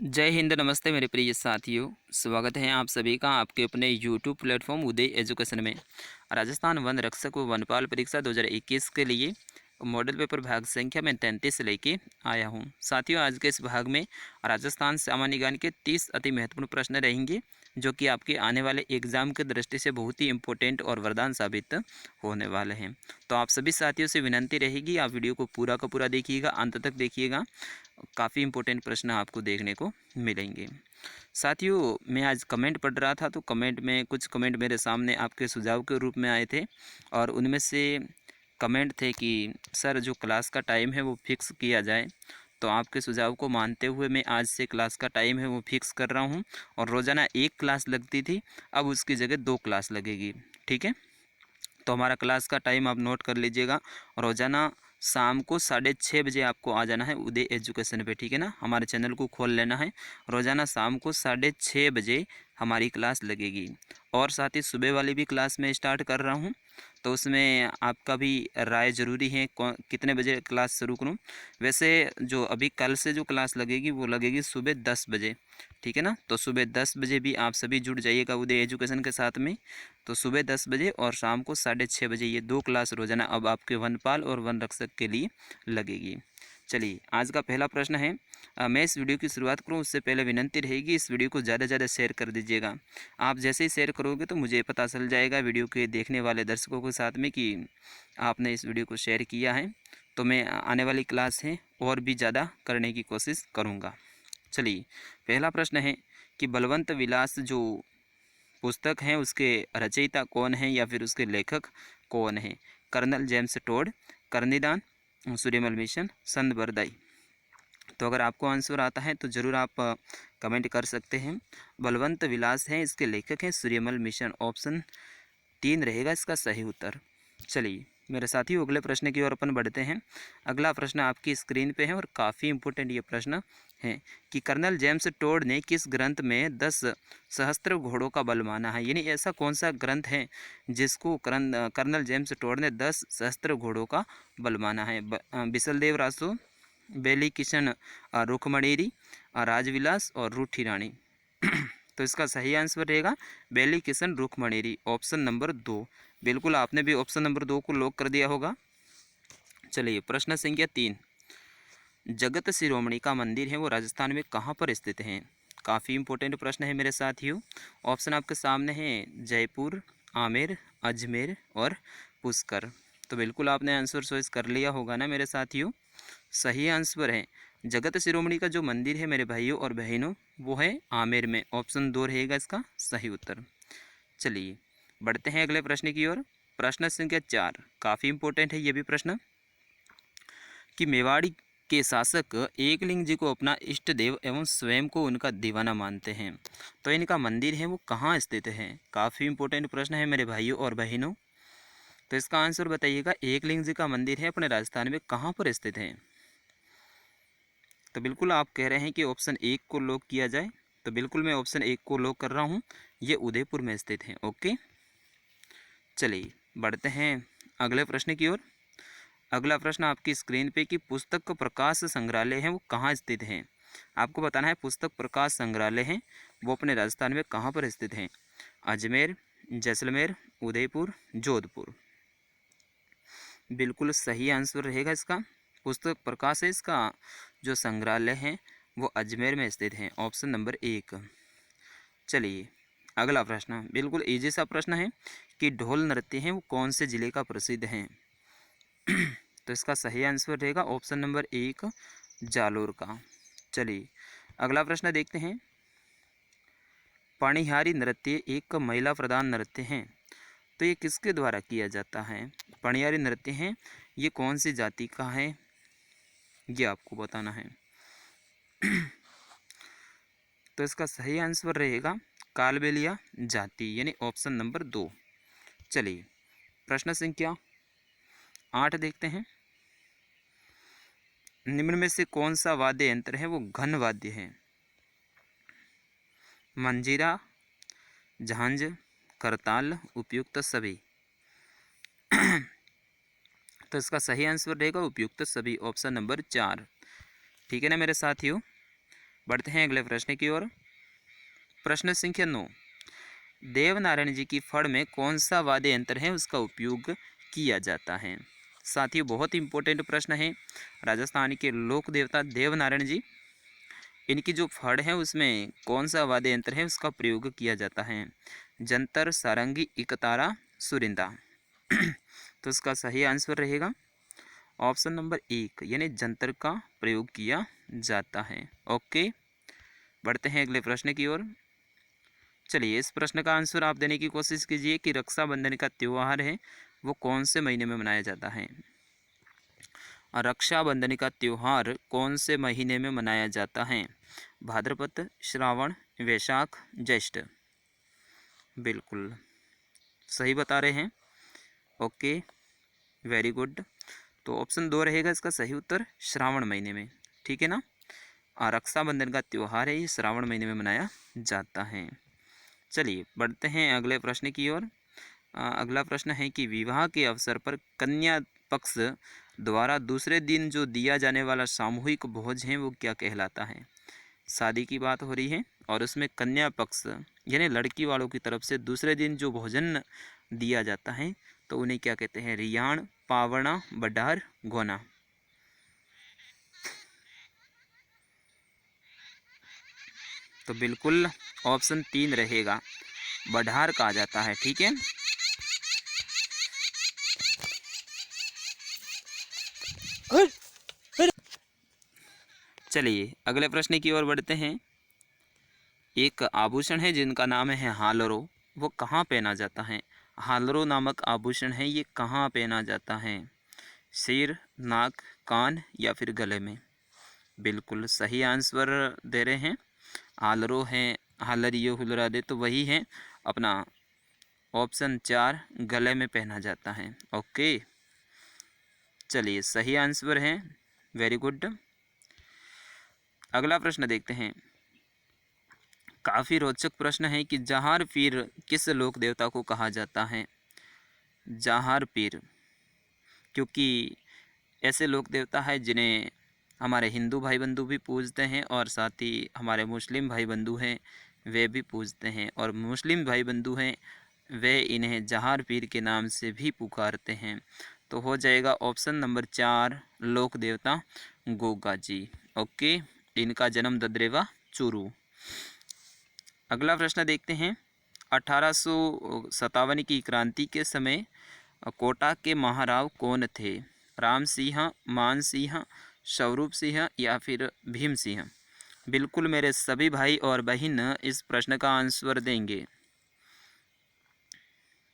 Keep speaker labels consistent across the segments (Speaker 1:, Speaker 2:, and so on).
Speaker 1: जय हिंद, नमस्ते मेरे प्रिय साथियों। स्वागत है आप सभी का आपके अपने यूट्यूब प्लेटफॉर्म उदय एजुकेशन में। राजस्थान वन रक्षक व वनपाल परीक्षा 2021 के लिए मॉडल पेपर भाग संख्या में 33 लेके आया हूं। साथियों, आज के इस भाग में राजस्थान सामान्य ज्ञान के 30 अति महत्वपूर्ण प्रश्न रहेंगे, जो कि आपके आने वाले एग्जाम की दृष्टि से बहुत ही इम्पोर्टेंट और वरदान साबित होने वाले हैं। तो आप सभी साथियों से विनंती रहेगी, आप वीडियो को पूरा का पूरा देखिएगा, अंत तक देखिएगा। काफ़ी इंपॉर्टेंट प्रश्न आपको देखने को मिलेंगे। साथियों, मैं आज कमेंट पढ़ रहा था, तो कमेंट में कुछ कमेंट मेरे सामने आपके सुझाव के रूप में आए थे, और उनमें से कमेंट थे कि सर, जो क्लास का टाइम है वो फिक्स किया जाए। तो आपके सुझाव को मानते हुए मैं आज से क्लास का टाइम है वो फिक्स कर रहा हूँ। और रोज़ाना एक क्लास लगती थी, अब उसकी जगह 2 क्लास लगेगी। ठीक है, तो हमारा क्लास का टाइम आप नोट कर लीजिएगा। रोज़ाना शाम को 6:30 बजे आपको आ जाना है उदय एजुकेशन पे। ठीक है ना, हमारे चैनल को खोल लेना है। रोज़ाना शाम को 6:30 बजे हमारी क्लास लगेगी। और साथ ही सुबह वाली भी क्लास मैं स्टार्ट कर रहा हूँ, तो उसमें आपका भी राय ज़रूरी है, कितने बजे क्लास शुरू करूँ। वैसे जो अभी कल से जो क्लास लगेगी वो लगेगी सुबह 10 बजे। ठीक है ना, तो सुबह 10 बजे भी आप सभी जुड़ जाइएगा उदय एजुकेशन के साथ में। तो सुबह 10 बजे और शाम को 6:30 बजे ये 2 क्लास रोजाना अब आपके वनपाल और वन रक्षक के लिए लगेगी। चलिए, आज का पहला प्रश्न है। मैं इस वीडियो की शुरुआत करूं उससे पहले विनंती रहेगी, इस वीडियो को ज़्यादा से ज़्यादा शेयर कर दीजिएगा। आप जैसे ही शेयर करोगे तो मुझे पता चल जाएगा वीडियो के देखने वाले दर्शकों के साथ में कि आपने इस वीडियो को शेयर किया है। तो मैं आने वाली क्लास है और भी ज़्यादा करने की कोशिश करूँगा। चलिए, पहला प्रश्न है कि बलवंत विलास जो पुस्तक हैं उसके रचयिता कौन है या फिर उसके लेखक कौन है। Colonel James Tod, Karnidan, Suryamal Mishran, Sant Bardai. तो अगर आपको आंसर आता है तो ज़रूर आप कमेंट कर सकते हैं। बलवंत विलास है, इसके लेखक हैं सूर्यमल मिशन। ऑप्शन 3 रहेगा इसका सही उत्तर। चलिए मेरे साथियों, अगले प्रश्न की ओर अपन बढ़ते हैं। अगला प्रश्न आपकी स्क्रीन पे है और काफ़ी इंपॉर्टेंट ये प्रश्न है कि कर्नल जेम्स टोड ने किस ग्रंथ में 10 सहस्त्र घोड़ों का बल माना है। यानी ऐसा कौन सा ग्रंथ है जिसको कर्नल जेम्स टोड ने 10 सहस्त्र घोड़ों का बल माना है। बिसलदेव रासो, बेली किशन रुखमणेरी, राजविलास और रूठी रानी। तो इसका सही आंसर रहेगा बेली किशन रुखमणेरी, ऑप्शन नंबर 2। बिल्कुल, आपने भी ऑप्शन नंबर 2 को लॉक कर दिया होगा। चलिए, प्रश्न संख्या 3। जगत शिरोमणि का मंदिर है वो राजस्थान में कहाँ पर स्थित है। काफ़ी इंपॉर्टेंट प्रश्न है मेरे साथियों। ऑप्शन आपके सामने हैं जयपुर, आमेर, अजमेर और पुष्कर। तो बिल्कुल आपने आंसर चॉइस कर लिया होगा ना मेरे साथियों। सही आंसर है जगत शिरोमणि का जो मंदिर है मेरे भाइयों और बहनों, वो है आमेर में। ऑप्शन 2 रहेगा इसका सही उत्तर। चलिए, बढ़ते हैं अगले प्रश्न की ओर। प्रश्न संख्या 4 काफ़ी इंपॉर्टेंट है ये भी प्रश्न कि मेवाड़ी के शासक एकलिंग जी को अपना इष्ट देव एवं स्वयं को उनका दीवाना मानते हैं। तो इनका मंदिर है वो कहाँ स्थित है। काफ़ी इंपॉर्टेंट प्रश्न है मेरे भाइयों और बहनों। तो इसका आंसर बताइएगा, एकलिंग जी का मंदिर है अपने राजस्थान में कहाँ पर स्थित है। तो बिल्कुल आप कह रहे हैं कि ऑप्शन 1 को लॉक किया जाए। तो बिल्कुल मैं ऑप्शन 1 को लॉक कर रहा हूँ, ये उदयपुर में स्थित है। ओके, चलिए बढ़ते हैं अगले प्रश्न की ओर। अगला प्रश्न आपकी स्क्रीन पे कि पुस्तक प्रकाश संग्रहालय है वो कहाँ स्थित है। आपको बताना है पुस्तक प्रकाश संग्रहालय है वो अपने राजस्थान में कहाँ पर स्थित है। अजमेर, जैसलमेर, उदयपुर, जोधपुर। बिल्कुल सही आंसर रहेगा इसका। पुस्तक प्रकाश है इसका जो संग्रहालय है वो अजमेर में स्थित है। Option number 1। चलिए, अगला प्रश्न बिल्कुल इजी सा प्रश्न है कि ढोल नृत्य है वो कौन से ज़िले का प्रसिद्ध है। तो इसका सही आंसर रहेगा ऑप्शन नंबर 1, जालोर का। चलिए, अगला प्रश्न देखते हैं। पणिहारी नृत्य एक महिला प्रधान नृत्य है, तो ये किसके द्वारा किया जाता है। पणिहारी नृत्य है ये कौन सी जाति का है, ये आपको बताना है। तो इसका सही आंसर रहेगा कालबेलिया जाति, यानी ऑप्शन नंबर 2। चलिए, प्रश्न संख्या 8 देखते हैं। निम्न में से कौन सा वाद्य यंत्र है वो घन वाद्य है। मंजीरा, झांझ, करताल, उपयुक्त सभी। तो इसका सही आंसर रहेगा उपयुक्त सभी, ऑप्शन नंबर 4। ठीक है ना मेरे साथियों। बढ़ते हैं अगले प्रश्न की ओर। प्रश्न संख्या 9, देवनारायण जी की फड़ में कौन सा वाद्य यंत्र है उसका उपयोग किया जाता है। साथियों बहुत इंपॉर्टेंट प्रश्न है। राजस्थान के लोक देवता देवनारायण जी, इनकी जो फड़ है उसमें कौन सा वाद्य यंत्र है उसका प्रयोग किया जाता है। जंतर, सारंगी, इकतारा, सुरिंदा। तो इसका सही आंसर रहेगा ऑप्शन नंबर 1 यानी जंतर का प्रयोग किया जाता है। ओके, बढ़ते हैं अगले प्रश्न की ओर। चलिए इस प्रश्न का आंसर आप देने की कोशिश कीजिए कि रक्षाबंधन का त्यौहार है वो कौन से महीने में मनाया जाता है। रक्षाबंधन का त्यौहार कौन से महीने में मनाया जाता है। भाद्रपद, श्रावण, वैशाख, ज्येष्ठ। बिल्कुल सही बता रहे हैं। Okay, very good. तो ऑप्शन 2 रहेगा इसका सही उत्तर, श्रावण महीने में। ठीक है ना। रक्षाबंधन का त्यौहार है ये श्रावण महीने में मनाया जाता है। चलिए बढ़ते हैं अगले प्रश्न की ओर। अगला प्रश्न है कि विवाह के अवसर पर कन्या पक्ष द्वारा दूसरे दिन जो दिया जाने वाला सामूहिक भोज है वो क्या कहलाता है। शादी की बात हो रही है और उसमें कन्या पक्ष यानी लड़की वालों की तरफ से दूसरे दिन जो भोजन दिया जाता है तो उन्हें क्या कहते हैं। रियाण, पावणा, बडार, गोना। तो बिल्कुल ऑप्शन 3 रहेगा, बढार कहा जाता है। ठीक है। चलिए अगले प्रश्न की ओर बढ़ते हैं। एक आभूषण है जिनका नाम है हालरो, वो कहाँ पहना जाता है। हालरो नामक आभूषण है ये कहाँ पहना जाता है। सिर, नाक, कान या फिर गले में। बिल्कुल सही आंसर दे रहे हैं। हालरो है, हालरियो, हुलरादे, तो वही है अपना ऑप्शन 4 गले में पहना जाता है। ओके, चलिए सही आंसर है, वेरी गुड। अगला प्रश्न देखते हैं। काफ़ी रोचक प्रश्न है कि जहार पीर किस लोक देवता को कहा जाता है। जहार पीर, क्योंकि ऐसे लोक देवता है जिन्हें हमारे हिंदू भाई बंधु भी पूजते हैं और साथ ही हमारे मुस्लिम भाई बंधु हैं वे भी पूजते हैं, और मुस्लिम भाई बंधु हैं वे इन्हें जहार पीर के नाम से भी पुकारते हैं। तो हो जाएगा ऑप्शन नंबर 4 लोक देवता गोगा जी। ओके, इनका जन्म ददरेवा चूरू। अगला प्रश्न देखते हैं। 1857 की क्रांति के समय कोटा के महाराव कौन थे। राम सिंह, मान सिंह, स्वरूप सिंह या फिर भीम सिंह। बिल्कुल मेरे सभी भाई और बहन इस प्रश्न का आंसर देंगे।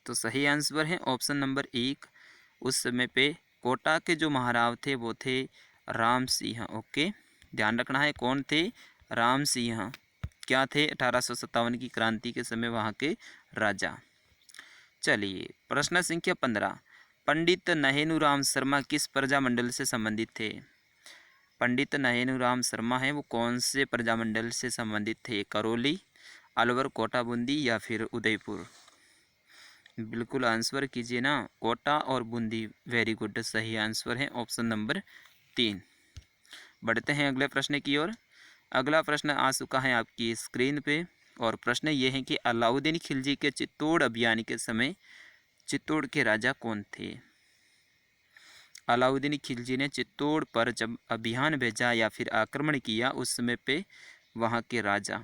Speaker 1: तो सही आंसर है ऑप्शन नंबर 1। उस समय पे कोटा के जो महाराव थे वो थे राम सिंह। ओके, ध्यान रखना है कौन थे, राम सिंह क्या थे 1857 की क्रांति के समय वहाँ के राजा। चलिए प्रश्न संख्या 15, पंडित नहेनुराम शर्मा किस प्रजामंडल से संबंधित थे। पंडित नहेनुराम शर्मा है वो कौन से प्रजामंडल से संबंधित थे। करौली, अलवर, कोटा, बूंदी या फिर उदयपुर। बिल्कुल आंसर कीजिए ना, कोटा और बूंदी। वेरी गुड, सही आंसर है ऑप्शन नंबर 3। बढ़ते हैं अगले प्रश्न की ओर। अगला प्रश्न आ चुका है आपकी स्क्रीन पे और प्रश्न ये है कि अलाउद्दीन खिलजी के चित्तौड़ अभियान के समय चित्तौड़ के राजा कौन थे। अलाउद्दीन खिलजी ने चित्तौड़ पर जब अभियान भेजा या फिर आक्रमण किया उस समय पे वहाँ के राजा,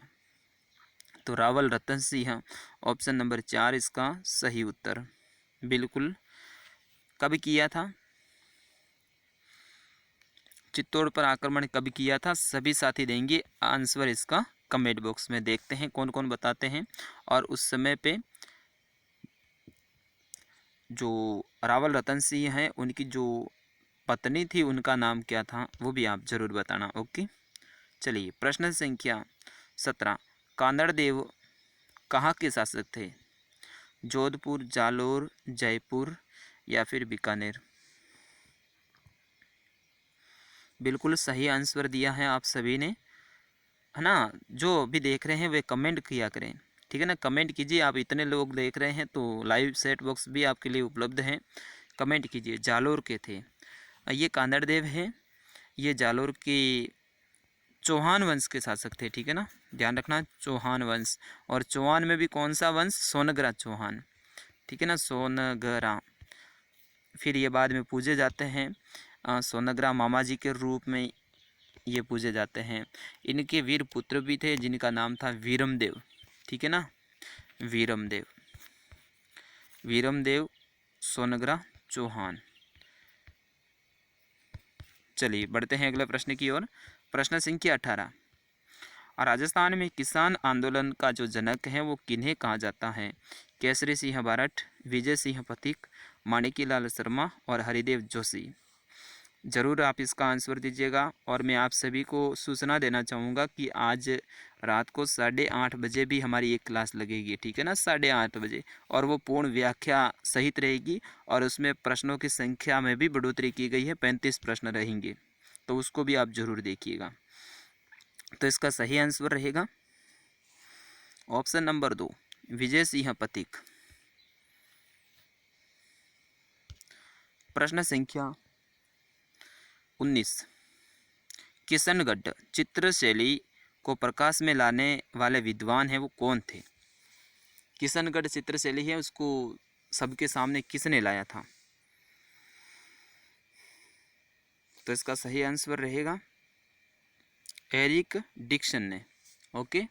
Speaker 1: तो रावल रतन सिंह। ऑप्शन नंबर 4 इसका सही उत्तर। बिल्कुल, कब किया था चित्तौड़ पर आक्रमण, कब किया था, सभी साथी देंगे आंसर इसका कमेंट बॉक्स में। देखते हैं कौन कौन बताते हैं। और उस समय पे जो रावल रतन सिंह हैं उनकी जो पत्नी थी उनका नाम क्या था वो भी आप जरूर बताना। ओके, चलिए प्रश्न संख्या 17, कानड़ देव कहाँ के शासक थे। जोधपुर, जालोर, जयपुर या फिर बीकानेर। बिल्कुल सही आंसर दिया है आप सभी ने, है ना। जो भी देख रहे हैं वे कमेंट किया करें, ठीक है ना। कमेंट कीजिए, आप इतने लोग देख रहे हैं तो लाइव सेट बॉक्स भी आपके लिए उपलब्ध है, कमेंट कीजिए। जालोर के थे ये कानड़ देव हैं, ये जालोर की चौहान वंश के शासक थे, ठीक है ना, ध्यान रखना, चौहान वंश। और चौहान में भी कौन सा वंश, सोनग्रा चौहान, ठीक है ना, सोनग्रा। फिर ये बाद में पूजे जाते हैं सोनग्रा मामा जी के रूप में ये पूजे जाते हैं। इनके वीर पुत्र भी थे जिनका नाम था वीरमदेव, ठीक है ना, वीरमदेव, वीरमदेव सोनग्रा चौहान। चलिए बढ़ते हैं अगले प्रश्न की ओर। प्रश्न संख्या 18। राजस्थान में किसान आंदोलन का जो जनक है वो किन्हें कहा जाता है? केसरी सिंह बारठ, विजय सिंह पथिक, माणिक्यलाल शर्मा और हरिदेव जोशी। ज़रूर आप इसका आंसर दीजिएगा। और मैं आप सभी को सूचना देना चाहूँगा कि आज रात को 8:30 बजे भी हमारी एक क्लास लगेगी, ठीक है ना, 8:30 बजे, और वो पूर्ण व्याख्या सहित रहेगी और उसमें प्रश्नों की संख्या में भी बढ़ोतरी की गई है, 35 प्रश्न रहेंगे, तो उसको भी आप ज़रूर देखिएगा। तो इसका सही आंसर रहेगा ऑप्शन नंबर 2, विजय सिंह पथिक। प्रश्न संख्या 19। किशनगढ़ चित्रशैली को प्रकाश में लाने वाले विद्वान हैं वो कौन थे? किशनगढ़ चित्रशैली है उसको सबके सामने किसने लाया था? तो इसका सही आंसर रहेगा एरिक डिक्सन ने। ओके,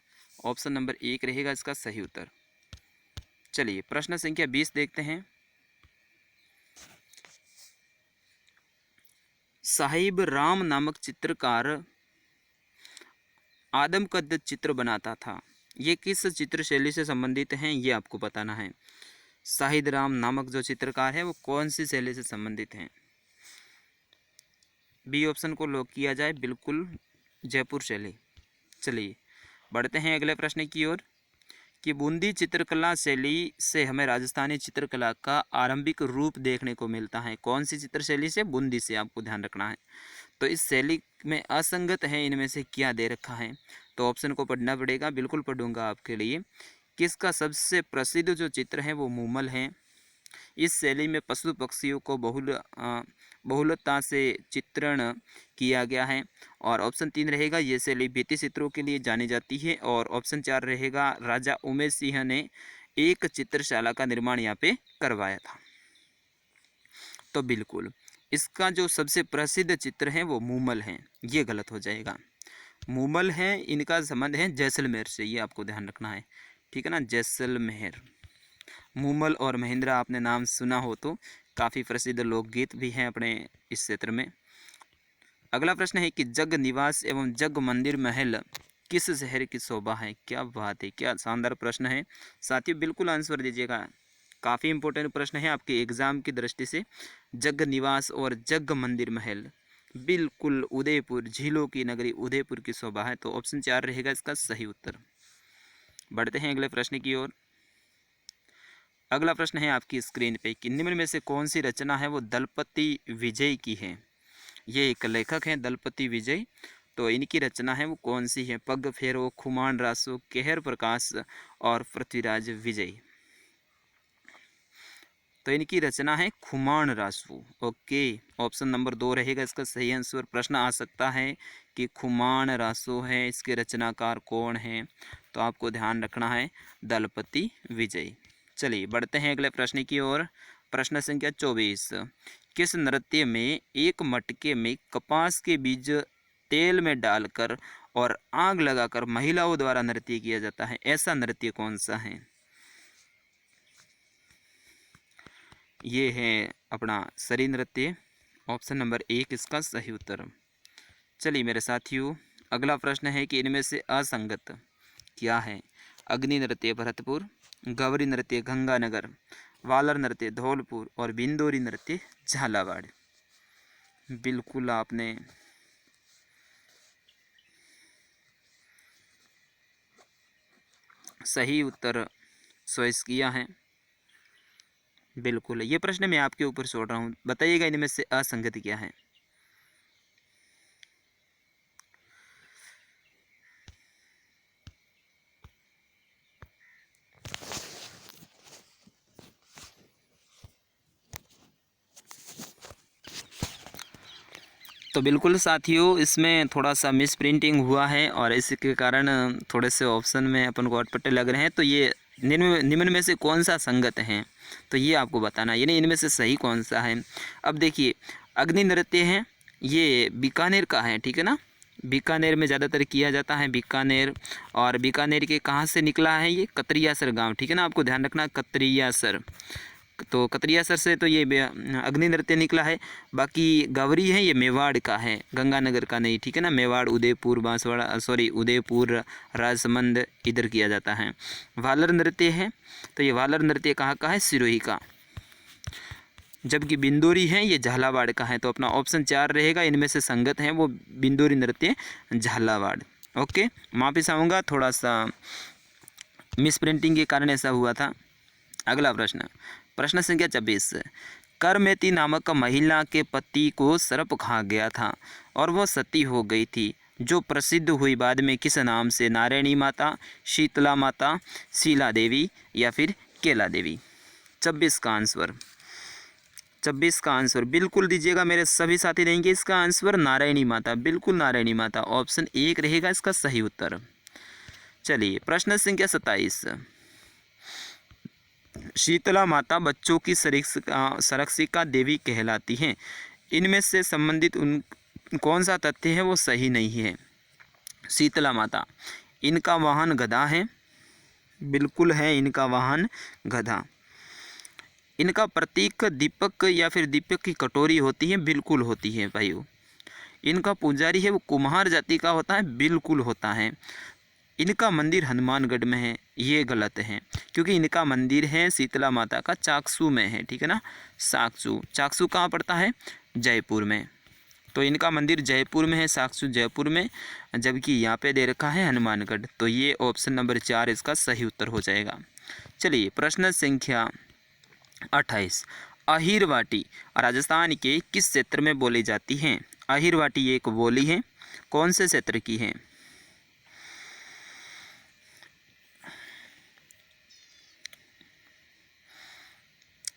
Speaker 1: ऑप्शन नंबर 1 रहेगा इसका सही उत्तर। चलिए प्रश्न संख्या 20 देखते हैं। साहिब राम नामक चित्रकार आदम कद चित्र बनाता था, ये किस चित्र शैली से संबंधित हैं ये आपको बताना है। साहिब राम नामक जो चित्रकार है वो कौन सी शैली से संबंधित हैं? बी ऑप्शन को लॉक किया जाए, बिल्कुल जयपुर शैली। चलिए बढ़ते हैं अगले प्रश्न की ओर कि बूंदी चित्रकला शैली से हमें राजस्थानी चित्रकला का आरंभिक रूप देखने को मिलता है। कौन सी चित्र शैली से? बूंदी से, आपको ध्यान रखना है। तो इस शैली में असंगत है इनमें से क्या दे रखा है? तो ऑप्शन को पढ़ना पड़ेगा, बिल्कुल पढ़ूंगा आपके लिए। किसका सबसे प्रसिद्ध जो चित्र है वो मूमल है। इस शैली में पशु पक्षियों को बहुलता से चित्रण किया गया है। और ऑप्शन 3 रहेगा ये शैली भित्ति चित्रों के लिए जानी जाती है। और ऑप्शन 4 रहेगा राजा उमेश सिंह ने एक चित्रशाला का निर्माण यहाँ पे करवाया था। तो बिल्कुल इसका जो सबसे प्रसिद्ध चित्र है वो मूमल है, ये गलत हो जाएगा। मूमल है, इनका संबंध है जैसलमेर से, ये आपको ध्यान रखना है, ठीक है ना, जैसलमेर। मूमल और महेंद्रा आपने नाम सुना हो तो काफ़ी प्रसिद्ध लोकगीत भी हैं अपने इस क्षेत्र में। अगला प्रश्न है कि जग निवास एवं जग मंदिर महल किस शहर की शोभा है? क्या बात है, क्या शानदार प्रश्न है साथियों, बिल्कुल आंसर दीजिएगा। काफ़ी इंपॉर्टेंट प्रश्न है आपके एग्जाम की दृष्टि से। जग निवास और जग मंदिर महल बिल्कुल उदयपुर, झीलों की नगरी उदयपुर की शोभा है। तो ऑप्शन 4 रहेगा इसका सही उत्तर। बढ़ते हैं अगले प्रश्न की ओर। अगला प्रश्न है आपकी स्क्रीन पे कि निम्न में से कौन सी रचना है वो दलपति विजय की है? ये एक लेखक हैं दलपति विजय, तो इनकी रचना है वो कौन सी है? पग फेरो, खुमान रासो, केहर प्रकाश और पृथ्वीराज विजय। तो इनकी रचना है Khuman Raso. Okay, option number 2 रहेगा इसका सही आंसर। प्रश्न आ सकता है कि खुमान रासो है, इसके रचनाकार कौन है? तो आपको ध्यान रखना है दलपति विजय। चलिए बढ़ते हैं अगले प्रश्न की ओर। प्रश्न संख्या 24। किस नृत्य में एक मटके में कपास के बीज तेल में डालकर और आग लगाकर महिलाओं द्वारा नृत्य किया जाता है? ऐसा नृत्य कौन सा है? ये है अपना सरी नृत्य, ऑप्शन नंबर 1 इसका सही उत्तर। चलिए मेरे साथियों अगला प्रश्न है कि इनमें से असंगत क्या है? अग्नि नृत्य भरतपुर, गौरी नृत्य गंगानगर, वालर नृत्य धौलपुर और बिंदोरी नृत्य झालावाड़। बिल्कुल आपने सही उत्तर चॉइस किया है। बिल्कुल ये प्रश्न मैं आपके ऊपर छोड़ रहा हूँ, बताइएगा इनमें से असंगति क्या है? तो बिल्कुल साथियों, इसमें थोड़ा सा मिस प्रिंटिंग हुआ है और इसके कारण थोड़े से ऑप्शन में अपन को अटपटे लग रहे हैं। तो ये निम्न में से कौन सा संगत है, तो ये आपको बताना, यानी इनमें से सही कौन सा है। अब देखिए, अग्नि नृत्य है, ये बीकानेर का है, ठीक है ना। बीकानेर में ज़्यादातर किया जाता है, बीकानेर। और बीकानेर के कहाँ से निकला है, ये कतरियासर गाँव, ठीक है ना। आपको ध्यान रखना, कतरियासर। तो कतरियासर से तो ये अग्नि नृत्य निकला है। बाकी गवरी है, ये मेवाड़ का है, गंगानगर का नहीं, ठीक है ना। मेवाड़, उदयपुर, बांसवाड़ा, उदयपुर, राजसमंद, इधर किया जाता है। वालर नृत्य है, तो ये वालर नृत्य कहाँ का है, सिरोही का। जबकि बिंदोरी है, ये झालावाड़ का है। तो अपना ऑप्शन 4 रहेगा, इनमें से संगत है वो बिंदोरी नृत्य, झालावाड़। ओके, वापस आऊँगा, थोड़ा सा मिस प्रिंटिंग के कारण ऐसा हुआ था। अगला प्रश्न, प्रश्न संख्या 26। करमेती नामक महिला के पति को सर्प खा गया था और वह सती हो गई थी, जो प्रसिद्ध हुई बाद में किस नाम से, नारायणी माता, शीतला माता, शीला देवी या फिर केला देवी। 26 का आंसर, 26 का आंसर बिल्कुल दीजिएगा मेरे सभी साथी रहेंगे। इसका आंसर नारायणी माता, बिल्कुल नारायणी माता, ऑप्शन 1 रहेगा इसका सही उत्तर। चलिए, प्रश्न संख्या 27। शीतला माता बच्चों की संरक्षिका देवी कहलाती हैं। इनमें से संबंधित कौन सा तथ्य है वो सही नहीं है। शीतला माता, इनका वाहन गधा है, बिल्कुल है इनका वाहन गधा। इनका प्रतीक दीपक या फिर दीपक की कटोरी होती है, बिल्कुल होती है भाइयों। इनका पुजारी है वो कुम्हार जाति का होता है, बिल्कुल होता है। इनका मंदिर हनुमानगढ़ में है, ये गलत है, क्योंकि इनका मंदिर है शीतला माता का चाकसू में है, ठीक है ना। चाकसू कहाँ पड़ता है, जयपुर में। तो इनका मंदिर जयपुर में है, साकसू जयपुर में, जबकि यहाँ पे दे रखा है हनुमानगढ़। तो ये ऑप्शन नंबर 4 इसका सही उत्तर हो जाएगा। चलिए, प्रश्न संख्या 28। अहिरवाटी राजस्थान के किस क्षेत्र में बोली जाती हैं। अहिरवाटी एक बोली है, कौन से क्षेत्र की है।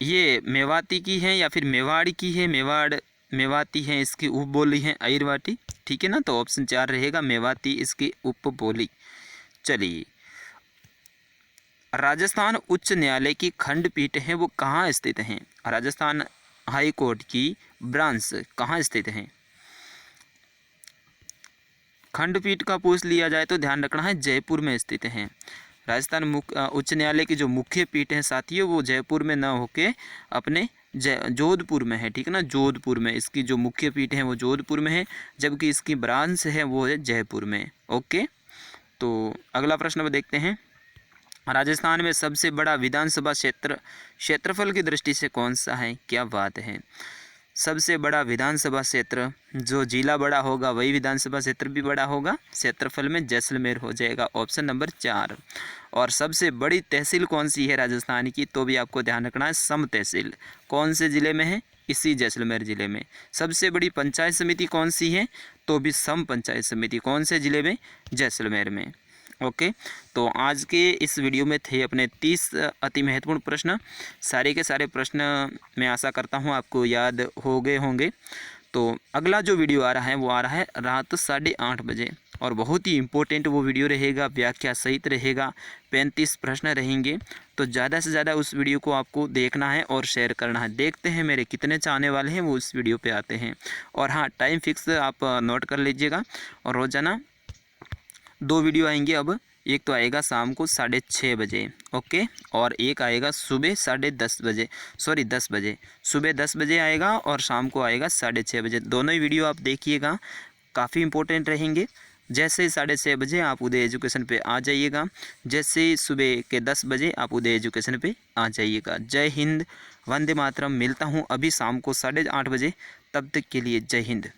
Speaker 1: ये मेवाती की है या फिर मेवाड़ की है, मेवाती है इसकी उपबोली है अहिरवाटी, ठीक है ना। तो ऑप्शन 4 रहेगा, मेवाती इसकी उपबोली। चलिए, राजस्थान उच्च न्यायालय की खंडपीठ है वो कहाँ स्थित है। राजस्थान हाई कोर्ट की ब्रांच कहाँ स्थित है। खंडपीठ का पूछ लिया जाए तो ध्यान रखना है जयपुर में स्थित है। राजस्थान उच्च न्यायालय की जो मुख्य पीठ है साथियों, वो जयपुर में न होके अपने जोधपुर में है, ठीक है ना। जोधपुर में इसकी जो मुख्य पीठ है वो जोधपुर में है, जबकि इसकी ब्रांच है वो है जयपुर में। ओके, तो अगला प्रश्न देखते हैं। राजस्थान में सबसे बड़ा विधानसभा क्षेत्रफल की दृष्टि से कौन सा है। क्या बात है, सबसे बड़ा विधानसभा क्षेत्र, जो जिला बड़ा होगा वही विधानसभा क्षेत्र भी बड़ा होगा। क्षेत्रफल में जैसलमेर हो जाएगा, ऑप्शन नंबर 4। और सबसे बड़ी तहसील कौन सी है राजस्थान की, तो भी आपको ध्यान रखना है, सम तहसील। कौन से ज़िले में है, इसी जैसलमेर ज़िले में। सबसे बड़ी पंचायत समिति कौन सी है, तो भी सम पंचायत समिति, कौन से ज़िले में, जैसलमेर में। ओके, तो आज के इस वीडियो में थे अपने 30 अति महत्वपूर्ण प्रश्न। सारे के सारे प्रश्न मैं आशा करता हूँ आपको याद हो गए होंगे। तो अगला जो वीडियो आ रहा है वो आ रहा है रात 8:30 बजे, और बहुत ही इम्पोर्टेंट वो वीडियो रहेगा, व्याख्या सहित रहेगा, 35 प्रश्न रहेंगे। तो ज़्यादा से ज़्यादा उस वीडियो को आपको देखना है और शेयर करना है। देखते हैं मेरे कितने चाहने वाले हैं वो उस वीडियो पे आते हैं। और हाँ, टाइम फिक्स आप नोट कर लीजिएगा। और रोज़ाना 2 वीडियो आएंगे। अब एक तो आएगा शाम को 6:30 बजे, ओके, और एक आएगा सुबह 10:30 बजे, 10 बजे, सुबह 10 बजे आएगा और शाम को आएगा 6:30 बजे। दोनों ही वीडियो आप देखिएगा, काफ़ी इंपॉर्टेंट रहेंगे। जैसे ही 6:30 बजे आप उदय एजुकेशन पे आ जाइएगा, जैसे ही सुबह के 10 बजे आप उदय एजुकेशन पे आ जाइएगा। जय हिंद, वंदे मातरम। मिलता हूँ अभी शाम को 8:30 बजे, तब तक के लिए जय हिंद।